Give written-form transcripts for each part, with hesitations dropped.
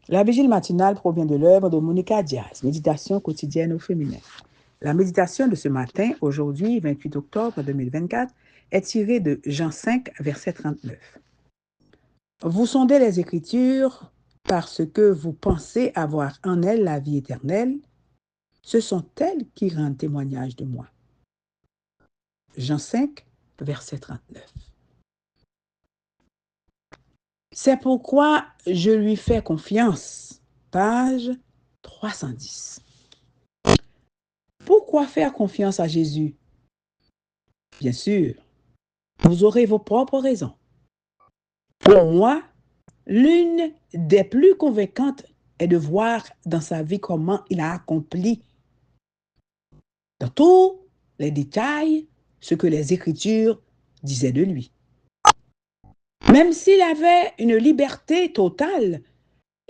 La vigile matinale provient de l'œuvre de Monica Diaz, Méditation quotidienne au féminin. La méditation de ce matin, aujourd'hui, 28 octobre 2024, est tirée de Jean 5, verset 39. Vous sondez les Écritures parce que vous pensez avoir en elles la vie éternelle. Ce sont elles qui rendent témoignage de moi. Jean 5, verset 39. C'est pourquoi je lui fais confiance. Page 310. Pourquoi faire confiance à Jésus? Bien sûr, vous aurez vos propres raisons. Pour moi, l'une des plus convaincantes est de voir dans sa vie comment il a accompli dans tous les détails ce que les Écritures disaient de lui. Même s'il avait une liberté totale,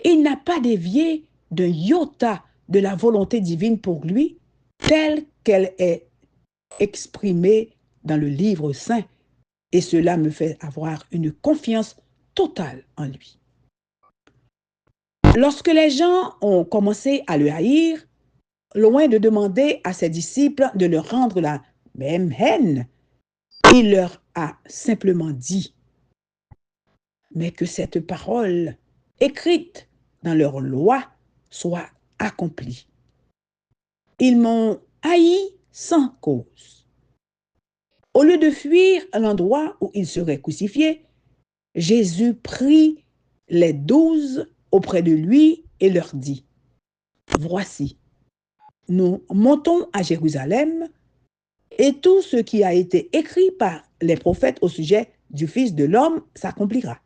il n'a pas dévié d'un iota de la volonté divine pour lui, telle qu'elle est exprimée dans le livre saint, et cela me fait avoir une confiance totale en lui. Lorsque les gens ont commencé à le haïr, loin de demander à ses disciples de leur rendre la même haine, il leur a simplement dit, mais que cette parole écrite dans leur loi soit accomplie. Ils m'ont haï sans cause. Au lieu de fuir l'endroit où il serait crucifié, Jésus prit les 12 auprès de lui et leur dit, voici, nous montons à Jérusalem et tout ce qui a été écrit par les prophètes au sujet du Fils de l'homme s'accomplira.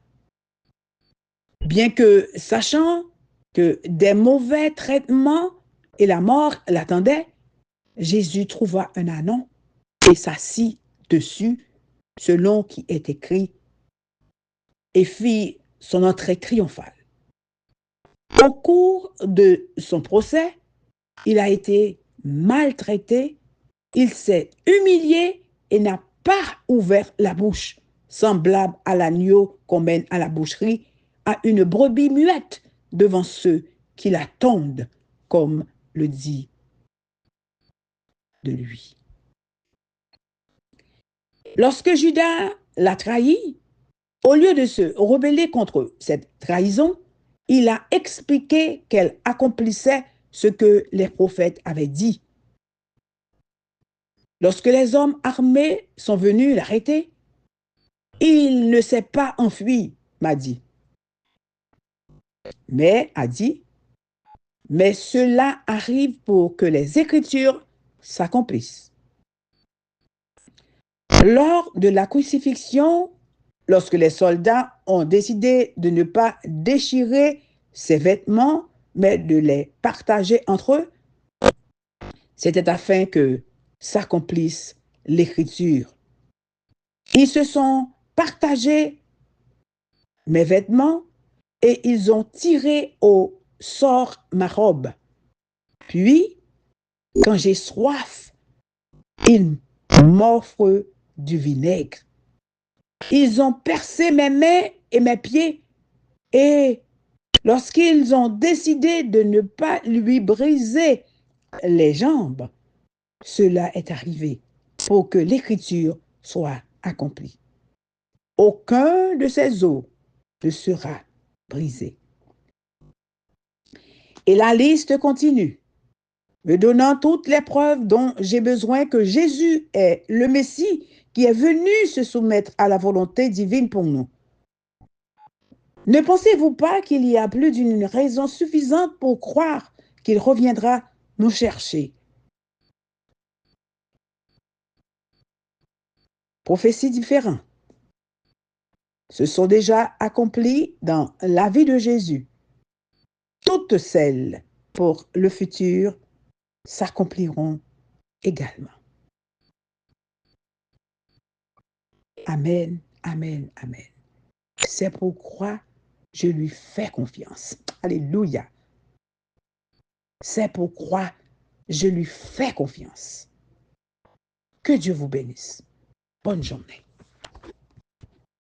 Bien que sachant que des mauvais traitements et la mort l'attendaient, Jésus trouva un ânon et s'assit dessus, selon qui est écrit, et fit son entrée triomphale. Au cours de son procès, il a été maltraité, il s'est humilié et n'a pas ouvert la bouche, semblable à l'agneau qu'on mène à la boucherie, à une brebis muette devant ceux qui la tondent, comme le dit de lui. Lorsque Judas l'a trahi, au lieu de se rebeller contre cette trahison, il a expliqué qu'elle accomplissait ce que les prophètes avaient dit. Lorsque les hommes armés sont venus l'arrêter, il ne s'est pas enfui, m'a dit. Mais mais cela arrive pour que les Écritures s'accomplissent. Lors de la crucifixion, lorsque les soldats ont décidé de ne pas déchirer ses vêtements, mais de les partager entre eux, c'était afin que s'accomplisse l'Écriture. Ils se sont partagés mes vêtements et ils ont tiré au sort ma robe. Puis, quand j'ai soif, ils m'offrent du vinaigre. Ils ont percé mes mains et mes pieds et lorsqu'ils ont décidé de ne pas lui briser les jambes, cela est arrivé pour que l'Écriture soit accomplie. Aucun de ces os ne sera brisé. Et la liste continue, me donnant toutes les preuves dont j'ai besoin que Jésus est le Messie qui est venu se soumettre à la volonté divine pour nous. Ne pensez-vous pas qu'il y a plus d'une raison suffisante pour croire qu'il reviendra nous chercher? Prophéties différentes se sont déjà accomplies dans la vie de Jésus. Toutes celles pour le futur s'accompliront également. Amen, amen, amen. C'est pourquoi je lui fais confiance. Alléluia. C'est pourquoi je lui fais confiance. Que Dieu vous bénisse. Bonne journée.